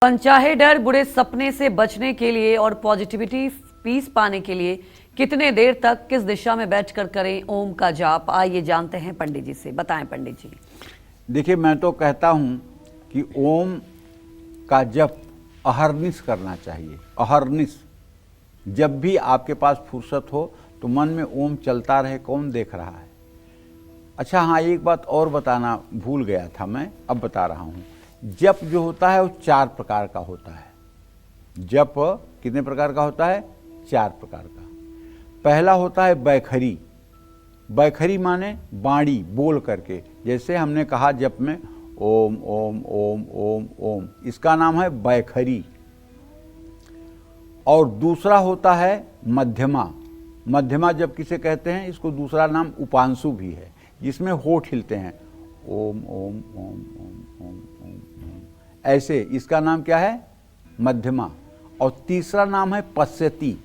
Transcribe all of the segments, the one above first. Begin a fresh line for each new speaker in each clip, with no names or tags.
अनचाहे डर, बुरे सपने से बचने के लिए और पॉजिटिविटी पीस पाने के लिए कितने देर तक किस दिशा में बैठकर करें ओम का जाप? आइए जानते हैं पंडित जी से। बताएं पंडित जी।
देखिए, मैं तो कहता हूं कि ओम का जप अहर्निश करना चाहिए। अहर्निश, जब भी आपके पास फुर्सत हो तो मन में ओम चलता रहे, कौन देख रहा है। अच्छा हाँ, एक बात और बताना भूल गया था, मैं अब बता रहा हूँ। जप जो होता है वो 4 प्रकार का होता है। जप कितने प्रकार का होता है? 4 प्रकार का। पहला होता है बैखरी। बैखरी माने बाणी बोल करके, जैसे हमने कहा जप में ओम ओम ओम ओम ओम, इसका नाम है बैखरी। और दूसरा होता है मध्यमा। मध्यमा जप किसे कहते हैं? इसको दूसरा नाम उपांशु भी है, जिसमें होठ हिलते हैं, ओम ओम ओम ओम ओम ओम ओम, ऐसे। इसका नाम क्या है? मध्यमा। और तीसरा नाम है पश्यति।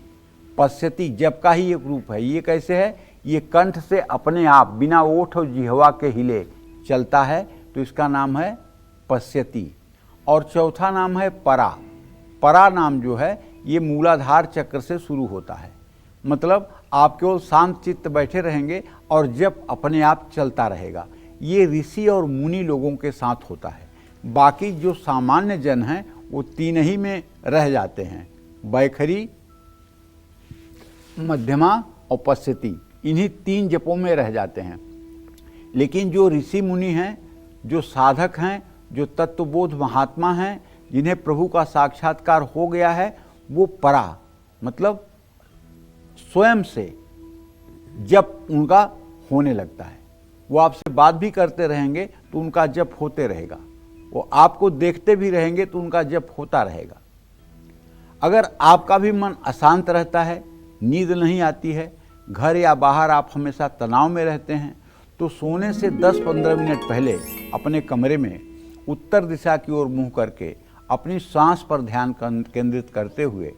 पश्यति जप का ही एक रूप है। ये कैसे है? ये कंठ से अपने आप बिना ओठ और जिह्वा के हिले चलता है, तो इसका नाम है पश्यति। और चौथा नाम है परा। परा नाम जो है ये मूलाधार चक्र से शुरू होता है। मतलब आप केवल शांत चित्त बैठे रहेंगे और जप अपने आप चलता रहेगा। ये ऋषि और मुनि लोगों के साथ होता है। बाकी जो सामान्य जन हैं वो 3 ही में रह जाते हैं, बैखरी, मध्यमा और पश्यति। इन्हीं 3 जपों में रह जाते हैं। लेकिन जो ऋषि मुनि हैं, जो साधक हैं, जो तत्वबोध महात्मा हैं, जिन्हें प्रभु का साक्षात्कार हो गया है, वो परा मतलब स्वयं से जप उनका होने लगता है। वो आपसे बात भी करते रहेंगे तो उनका जप होते रहेगा। वो आपको देखते भी रहेंगे तो उनका जप होता रहेगा। अगर आपका भी मन अशांत रहता है, नींद नहीं आती है, घर या बाहर आप हमेशा तनाव में रहते हैं, तो सोने से 10-15 मिनट पहले अपने कमरे में उत्तर दिशा की ओर मुंह करके अपनी सांस पर ध्यान केंद्रित करते हुए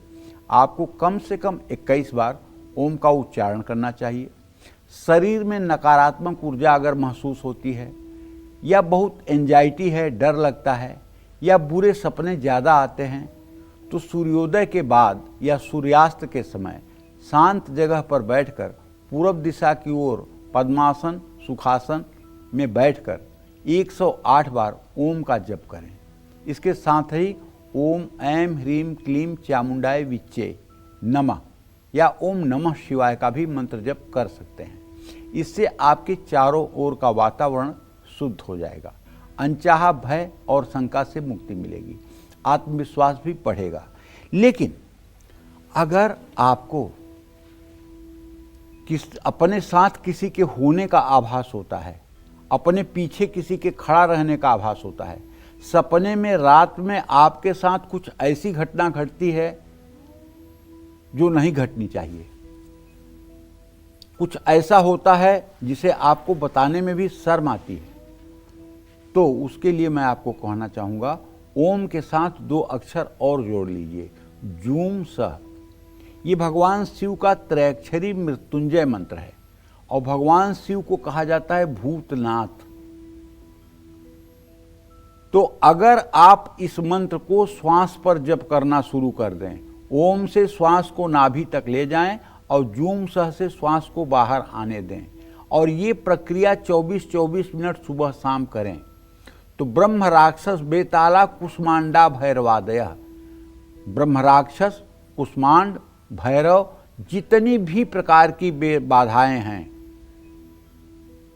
आपको कम से कम 21 बार ओम का उच्चारण करना चाहिए। शरीर में नकारात्मक ऊर्जा अगर महसूस होती है, या बहुत एंजाइटी है, डर लगता है, या बुरे सपने ज़्यादा आते हैं, तो सूर्योदय के बाद या सूर्यास्त के समय शांत जगह पर बैठकर पूरब दिशा की ओर पद्मासन सुखासन में बैठकर 108 बार ओम का जप करें। इसके साथ ही ओम ऐं ह्रीं क्लीं चामुंडाय विच्चे नमः या ओम नमः शिवाय का भी मंत्र जप कर सकते हैं। इससे आपके चारों ओर का वातावरण शुद्ध हो जाएगा। अनचाहा भय और शंका से मुक्ति मिलेगी, आत्मविश्वास भी बढ़ेगा। लेकिन अगर आपको अपने साथ किसी के होने का आभास होता है, अपने पीछे किसी के खड़ा रहने का आभास होता है, सपने में रात में आपके साथ कुछ ऐसी घटना घटती है जो नहीं घटनी चाहिए, कुछ ऐसा होता है जिसे आपको बताने में भी शर्म आती है, तो उसके लिए मैं आपको कहना चाहूँगा, ओम के साथ 2 अक्षर और जोड़ लीजिए, जूम सह। ये भगवान शिव का त्रैक्षरी मृत्युंजय मंत्र है और भगवान शिव को कहा जाता है भूतनाथ। तो अगर आप इस मंत्र को श्वास पर जप करना शुरू कर दें, ओम से श्वास को नाभि तक ले जाएं और जूम सह से श्वास को बाहर आने दें, और ये प्रक्रिया 24-24 मिनट सुबह शाम करें, तो ब्रह्म राक्षस बेताला कुष्मांडा भैरवादय, ब्रह्म राक्षस, कुष्मांड, भैरव, जितनी भी प्रकार की बाधाएं हैं,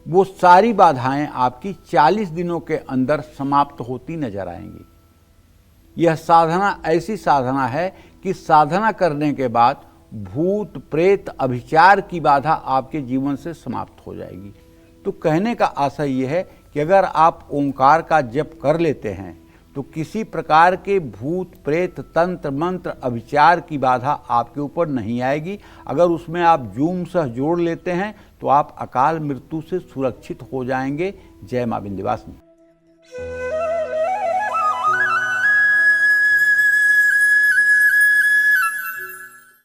वो सारी बाधाएं आपकी 40 दिनों के अंदर समाप्त होती नजर आएंगी। यह साधना ऐसी साधना है कि साधना करने के बाद भूत प्रेत अभिचार की बाधा आपके जीवन से समाप्त हो जाएगी। तो कहने का आशय यह है कि अगर आप ओंकार का जप कर लेते हैं तो किसी प्रकार के भूत प्रेत तंत्र मंत्र अभिचार की बाधा आपके ऊपर नहीं आएगी। अगर उसमें आप जूम सह जोड़ लेते हैं तो आप अकाल मृत्यु से सुरक्षित हो जाएंगे। जय मां विंध्यवासिनी।